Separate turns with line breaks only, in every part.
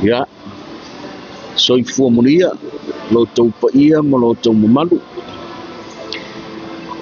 Ya, soifua mulia, lotou paia ma lotou mamalu.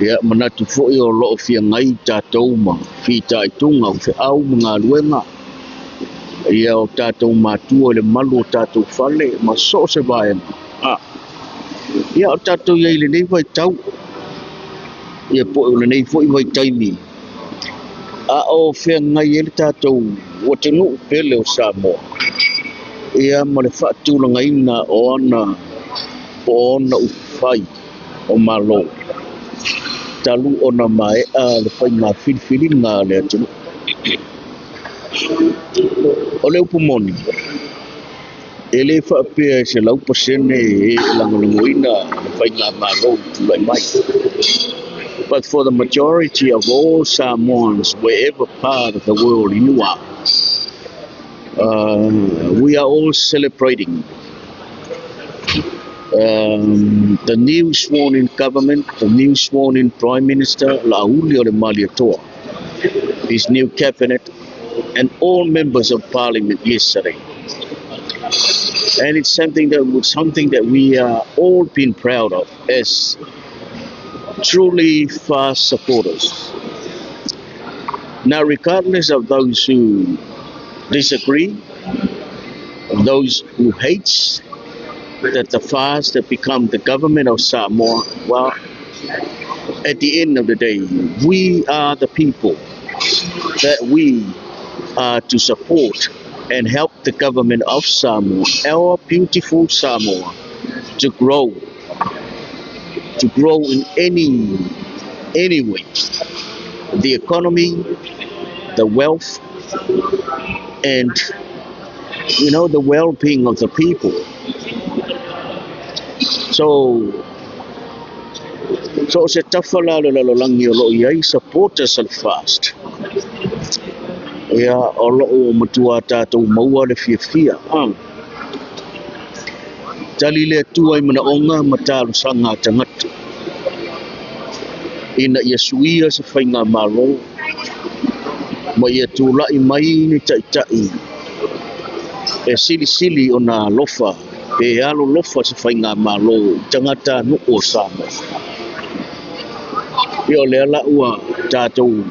Ya, manatu fo'i o lo'o fiagai tatou ma fitaitunga o fe'au ma galuega. Ia o tatou matua le malu o tatou fale ma so se vaega. Ia o tatou iai lenei vaitau. Ia po'e o lenei fo'i vaitaimi. A o feagai e le tatou ua tanu'u pele o Samoa. Ia ma le fa'atulagaina o ona ufai o malo. Talu ona mae'a le faiga filifiliga le atunu. O le upumoni. E le whaapea se lau pasene e langolangoina le faiga malo tulai mai. But for the majority of all Samoans, wherever part of the world you are, we are all celebrating the new sworn-in government, the new sworn-in Prime Minister, Laauliolemalietoa, his new cabinet, and all members of Parliament yesterday. And it's something that we are all been proud of as truly fast supporters. Now, regardless of those who disagree, of those who hate that the fast have become the government of Samoa, well, at the end of the day, we are the people that we are to support and help the government of Samoa, our beautiful Samoa, to grow in any way. The economy, the wealth, and the well-being of the people. So se tafala le lalolangi o lo'o iai supporters al fast. Ia o lo'o matua tātou maua le fiafia. Tali le atua i manaonga matalusanga tangata. Ina ia suia se whainga malo. Ma ia tūlai mai ni taitai. E sili o nā lofa. Pe alo lofa se whainga malo. Tangata nuko Samoa. Ia o le ala ua tātou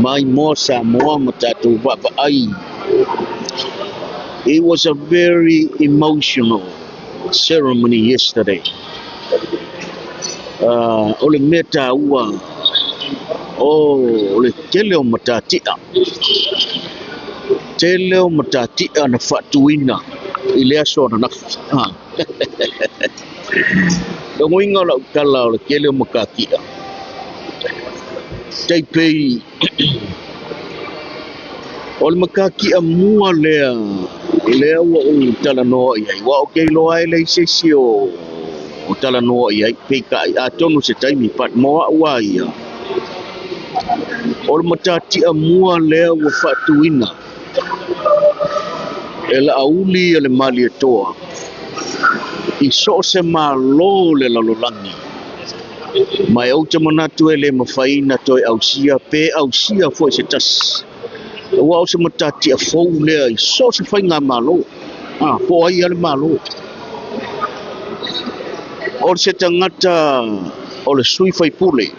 mai mo Samoa ma tātou wa'ai. It was a very emotional ceremony yesterday. O le mea tāua o le tele o Matatia. Tele o Matatia na faatuina i le aso na nafa. Dongoinga la ukala o le tele o Matatia. Taipei o le makakia mua lea ua o talanoa iai. Wa o kei loa e lei sesi o talanoa iai. Pei kai a tonu se taimi pat moa ua ia. O le Matatia mua lea ua faatuina. E Laaulialemalietoa. I so se malo le lalolangi. Mai au te manatu e le mawhaina toi ausia, pe ausia fo se tas. Ua au se Matatia fau lea i so se whainga malo. Po ai ale malo. O se tangata o le sui fai pule.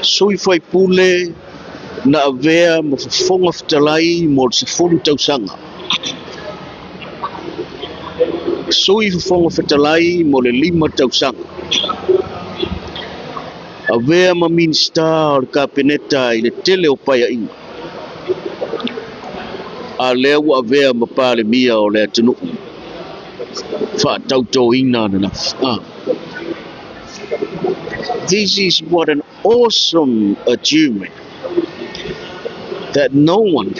Sui fai pule na avea ma whafonga fitalai mo se fulu tausanga. Sui whafonga fitalai mo le 5 tausanga. Avea ma minsta o le kapineta i le tele o paia inga. A lea ua avea ma pale mia o le atunu. Whaatauto ina na nafa. This is what an awesome achievement that no one,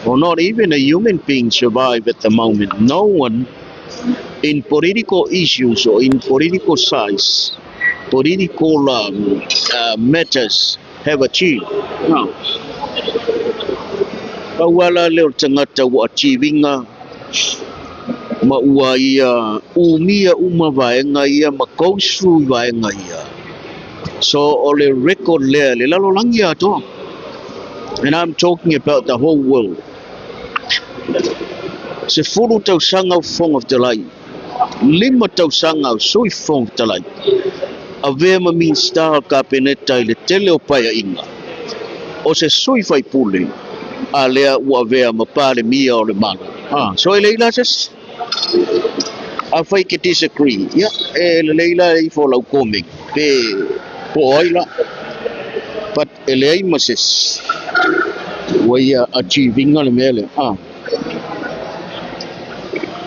or not even a human being, survive at the moment. No one in political issues or in political size, political matters have achieved. Wala leo tangata wa achievinga ma ua ia umia vaenga ia ma kousu vaenga ia. So ole record le lalolangi ato. And I'm talking about the whole world. Se fulu tausanga o fonga o te lai. 5 tausanga o sui fonga o te lai. A vea ma min star ka peneta i le tele o paia inga. O se sui fai pule. A lea ua vea ma pare mia o le mana. So e leila ses. A fai ke disagree. Ya, e le leila i fo lau koming. Pe po oila. But e le ai ma ses. Wai achieving le mele.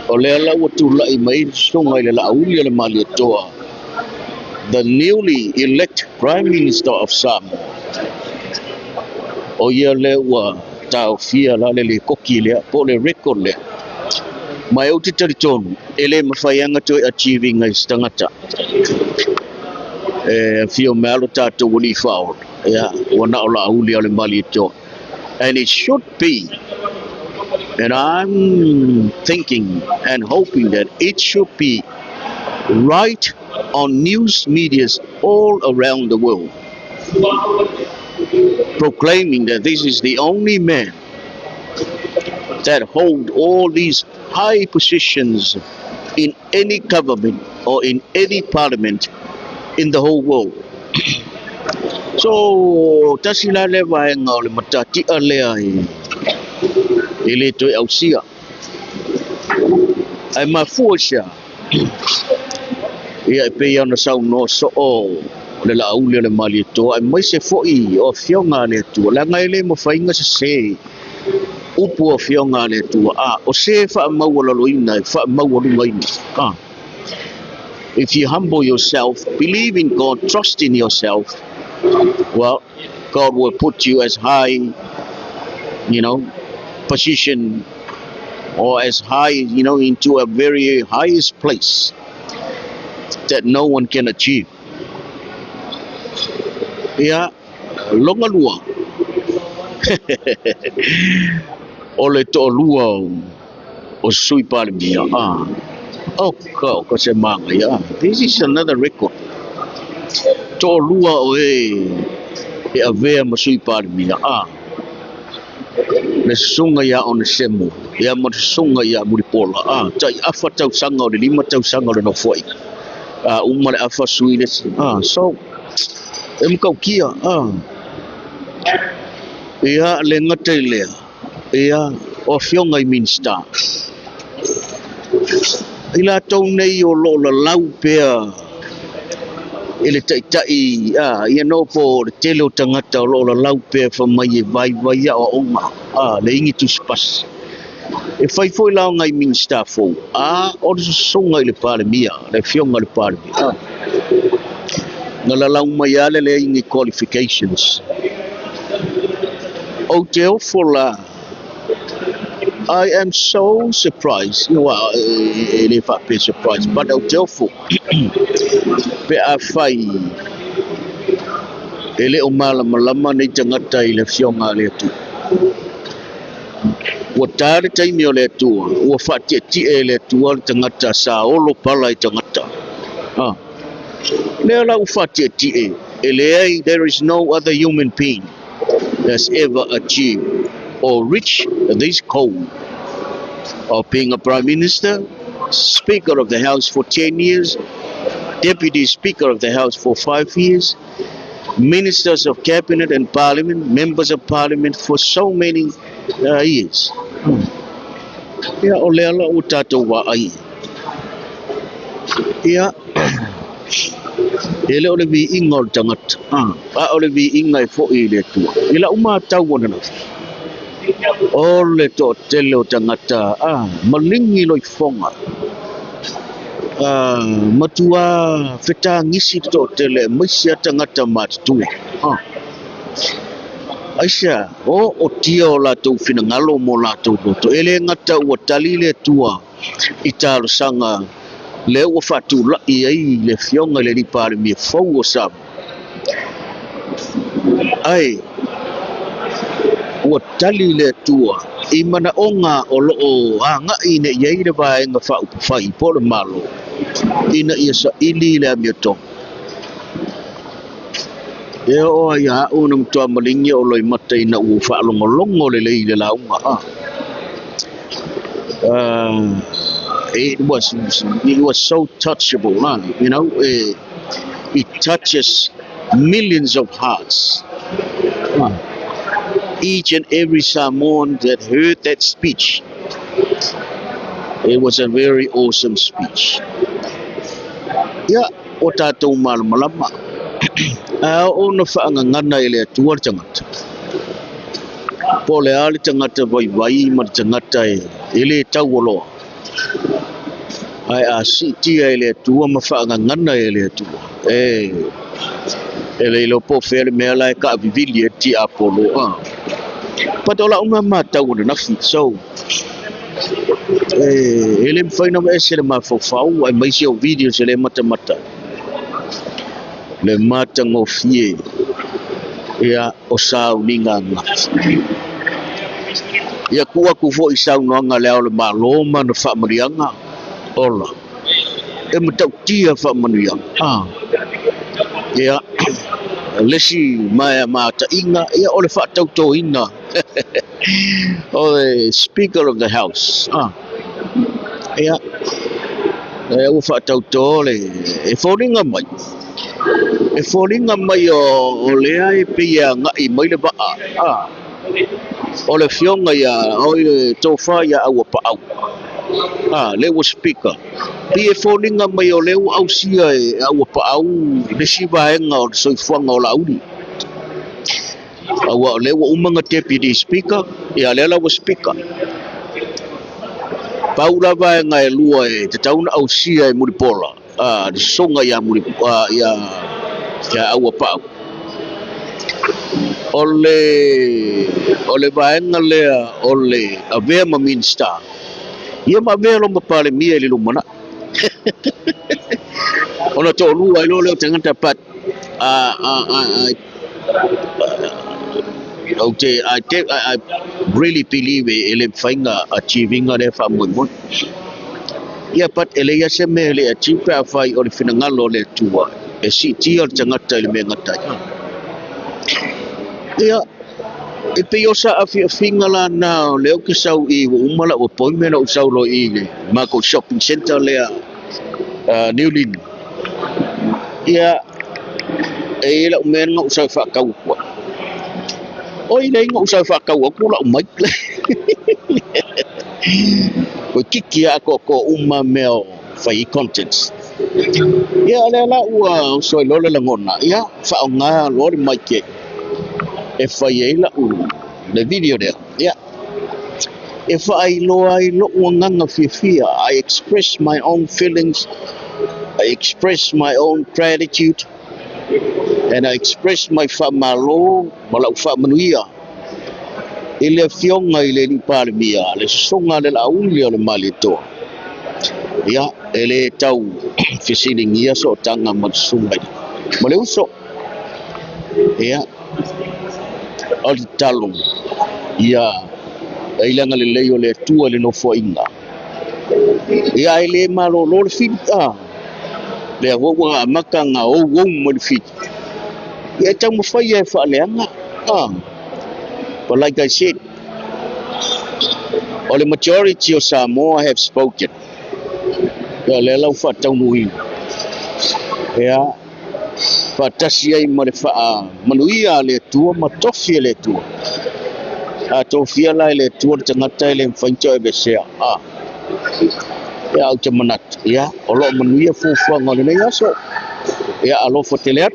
O lea lau atu lai mai sunga i le Laaulialemalietoa. The newly elected Prime Minister of Samoa. O ia le ua tau fia la le koki lea, po le record lea. Mai au te taritonu, ele mawhaianga toi achieving ai stangata. Fio mealo tātou wani whaor. Wana o Laaulialemalietoa. And it should be, and I'm thinking and hoping that it should be right on news medias all around the world, proclaiming that this is the only man that hold all these high positions in any government or in any parliament in the whole world. So tasila le vaenga o le Matatia lea i le toi ausia. Ai mafuasha ia pe ana sau no so o le Laaulialemalietoa ai mai se foi o fionga le tu la ngai le mo fainga se upu o fionga le tu o se fa mau la loina fa mau lunga. If you humble yourself, believe in God, trust in yourself, well, God will put you as high, position, or as high, into a very highest place that no one can achieve. Yeah, longa lua. Ole to lua o sui pale mia. Ko se manga ya. This is another record. To lua o e avea ma sui pale mia. Le sunga ya on semu. Ya mo sunga ya muripola. Tai afa tau sanga o le 5 tau sanga o le no foi. Umare afa sui le. So kau kia. Ia le ngate lea. Ia o fionga I minsta. Ila tau nei o lo la lau pea. Ele tai ia no po le tele o tangata o lo la lau pea fa mai e vai o onga. Le ingi tu spas. E fai foi lao ngai minsta fo. O songa I le pale mia. Le fionga le pale mia. Ngala lau mai ale le ingi qualifications. O te ofola. I am so surprised. Well, if I be surprised, but o te ofo. Pe a fai. Ele o malama nei tangata I le fionga le tu. Ua tare taimi o le atua. Ua whaati le atua le tangata sa olo pala I tangata. Lea lau whaati Ele there is no other human being that's ever achieved or reached this goal of being a Prime Minister, Speaker of the House for 10 years, Deputy Speaker of the House for 5 years, Ministers of Cabinet and Parliament, Members of Parliament for so many years. Ia o lea la o tātou wa ai. Ia ele o le vi inga o le tangata. O le vi inga I fo I le tua. Ila uma tau wana na. O le to tele o tangata. Malingi loi fonga. Matua feta ngisi to tele. Maisia tangata matutua. Aisha, o tia o la tau fina ngalo mo la tau roto. Ele ngata ua tali le tua. I talo sanga. Le ua fatu la I ai le fionga le li pare mi fau o sam. Ai ua tali le tua I mana onga o loo nga ine iei le vaenga fau pufai po le malo. Ina ia sa ili le amioto. E o ia una mtua malingi o loi mata ina ua whaalongolongo le lei le launga. It was so touchable, you know. It touches millions of hearts. Each and every Samoan that heard that speech, it was a very awesome speech. Ya, o tātou malama. O na whaangangana ele atua tangata. Po le ali tangata vai ma tangata ele tauoloa. Ai a sitia ele atua ma whaangangana ele atua. Ele ilo po where mea lai ka vivili e ti Apollo. Patola una matau na nafi. So, ele mwhaina ma ese le mawhawhau, ai maisi au videos ele mata. Le mata ngofie ia o sau ninga ngati. Ia kua kufo i sau noanga leo le maloma na whamarianga. Ola. E matau tia whamarianga. Ia lesi mai mata inga ia ole whatau to inga. O the Speaker of the House. Ia. E o whatau to le e whoringa mai. E whoringa mai o lea e pia ngai mai le baa. O le fionga ia o le tofa ia aua paau. Le was speaker. Pia e whoringa mai o leo au sia e aua paau le sivaenga o le soifuanga o lauri. Awa leo umanga deputy speaker ia lela was speaker. Paula vaenga e lua e te tauna au sia e muripola. De songa ia ia aua pau. Ole vaenga lea ole avea ma minsta. Ia ma vea lo mapale mia li lumana. Ona to lua ilo leo tangata pat. Okay, I really believe ele fainga achieving a refa mo. Ia pat ele ia se me ele achieve a fai o le finangalo le tua. E si tia tangata le mengata. Ia e pe osa afi finga la na leo ke sau I umala o poimena o sau lo I le Marco Shopping Center le Newley. Ia e la umenga o sau fa kau. Oi nei ngau sa whakau aku la umai. Ko kiki ako uma meo whai contents. Ia le la ua soi lole la ngona. Ia whaonga lori mai ke. E whai e la le video there. Ia. E whai loa I lo nganga fia. I express my own feelings. I express my own gratitude. And I express my whamalo, malau whamanuia. Ile fionga ile ni parimia, le songa le Laaulialemalietoa. Ia, ele tau fisilingia so tanga matsungai. Male uso. Ia, al talong. Ia, ilanga le leo le tua le no foinga. Ia, ele malo lo le fita. Le agoga makanga o mo le fita. Ia tau mawhai e whaaleanga. But like I said, all the majority of Samoa have spoken. Ia lela whatau nui. Ia whatasi ai ma le wha manuia le tua ma tofi le tua. Tofi ala le tua tangata le mwhaintau e besea. Ia au te manat. Ia olo manuia fufuanga le nei aso. Ia alofa te leat.